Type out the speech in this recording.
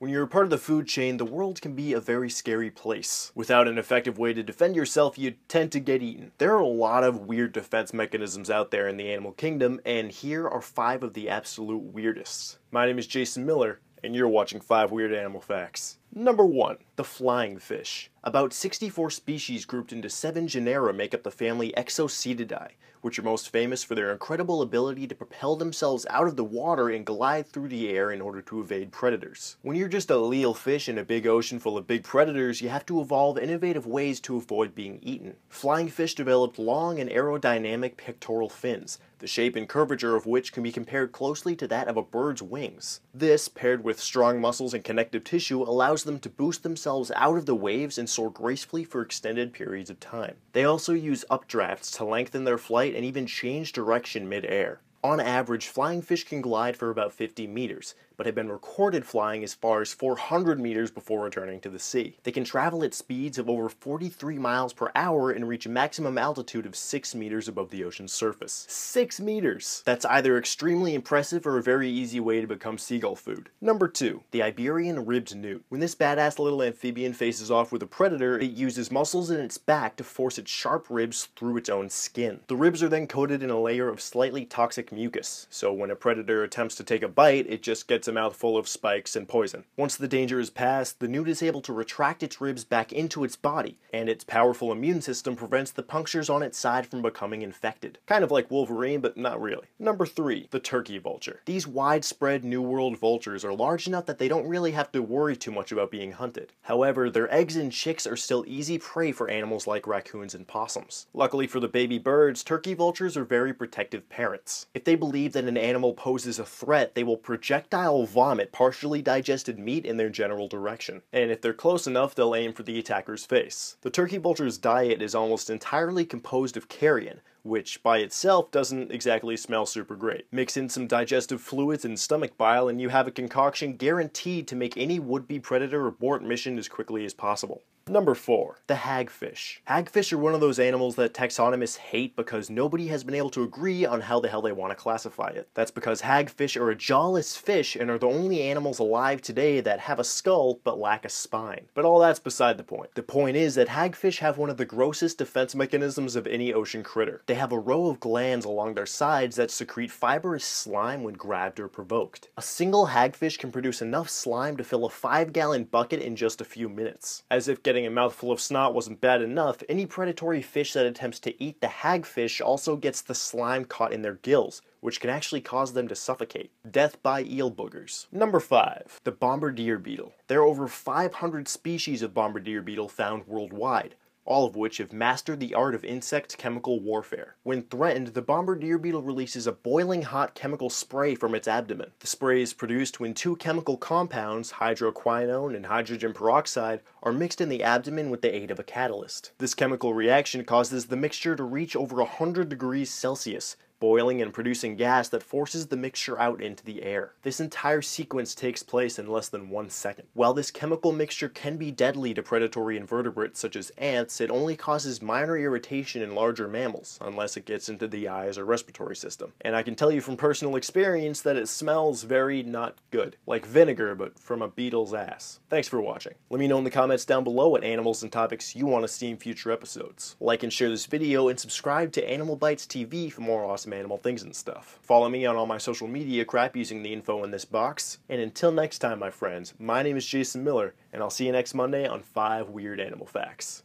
When you're a part of the food chain, the world can be a very scary place. Without an effective way to defend yourself, you tend to get eaten. There are a lot of weird defense mechanisms out there in the animal kingdom, and here are 5 of the absolute weirdest. My name is Jason Miller, and you're watching 5 Weird Animal Facts. Number 1. The flying fish. About 64 species grouped into 7 genera make up the family Exocoetidae, which are most famous for their incredible ability to propel themselves out of the water and glide through the air in order to evade predators. When you're just a little fish in a big ocean full of big predators, you have to evolve innovative ways to avoid being eaten. Flying fish developed long and aerodynamic pectoral fins, the shape and curvature of which can be compared closely to that of a bird's wings. This, paired with strong muscles and connective tissue, allows them to boost themselves out of the waves and soar gracefully for extended periods of time. They also use updrafts to lengthen their flight and even change direction mid-air. On average, flying fish can glide for about 50 meters, but have been recorded flying as far as 400 meters before returning to the sea. They can travel at speeds of over 43 miles per hour and reach a maximum altitude of 6 meters above the ocean's surface. 6 meters! That's either extremely impressive or a very easy way to become seagull food. Number 2. The Iberian Ribbed Newt. When this badass little amphibian faces off with a predator, it uses muscles in its back to force its sharp ribs through its own skin. The ribs are then coated in a layer of slightly toxic mucus, so when a predator attempts to take a bite, it just gets a mouthful of spikes and poison. Once the danger is past, the newt is able to retract its ribs back into its body, and its powerful immune system prevents the punctures on its side from becoming infected. Kind of like Wolverine, but not really. Number 3. The turkey vulture. These widespread New World vultures are large enough that they don't really have to worry too much about being hunted. However, their eggs and chicks are still easy prey for animals like raccoons and possums. Luckily for the baby birds, turkey vultures are very protective parents. If they believe that an animal poses a threat, they will projectile vomit partially digested meat in their general direction. And if they're close enough, they'll aim for the attacker's face. The turkey vulture's diet is almost entirely composed of carrion, which by itself doesn't exactly smell super great. Mix in some digestive fluids and stomach bile and you have a concoction guaranteed to make any would-be predator abort mission as quickly as possible. Number 4. The hagfish. Hagfish are one of those animals that taxonomists hate because nobody has been able to agree on how the hell they want to classify it. That's because hagfish are a jawless fish and are the only animals alive today that have a skull but lack a spine. But all that's beside the point. The point is that hagfish have one of the grossest defense mechanisms of any ocean critter. They have a row of glands along their sides that secrete fibrous slime when grabbed or provoked. A single hagfish can produce enough slime to fill a 5-gallon bucket in just a few minutes. As if getting a mouthful of snot wasn't bad enough, any predatory fish that attempts to eat the hagfish also gets the slime caught in their gills, which can actually cause them to suffocate. Death by eel boogers. Number 5. The Bombardier Beetle. There are over 500 species of Bombardier Beetle found worldwide, all of which have mastered the art of insect chemical warfare. When threatened, the Bombardier Beetle releases a boiling hot chemical spray from its abdomen. The spray is produced when 2 chemical compounds, hydroquinone and hydrogen peroxide, are mixed in the abdomen with the aid of a catalyst. This chemical reaction causes the mixture to reach over 100 degrees Celsius, boiling and producing gas that forces the mixture out into the air. This entire sequence takes place in less than 1 second. While this chemical mixture can be deadly to predatory invertebrates such as ants, it only causes minor irritation in larger mammals, unless it gets into the eyes or respiratory system. And I can tell you from personal experience that it smells very not good. Like vinegar, but from a beetle's ass. Thanks for watching. Let me know in the comments down below what animals and topics you want to see in future episodes. Like and share this video, and subscribe to AnimalBytesTV for more awesome animal things and stuff. Follow me on all my social media crap using the info in this box. And until next time, my friends, my name is Jason Miller, and I'll see you next Monday on 5 Weird Animal Facts.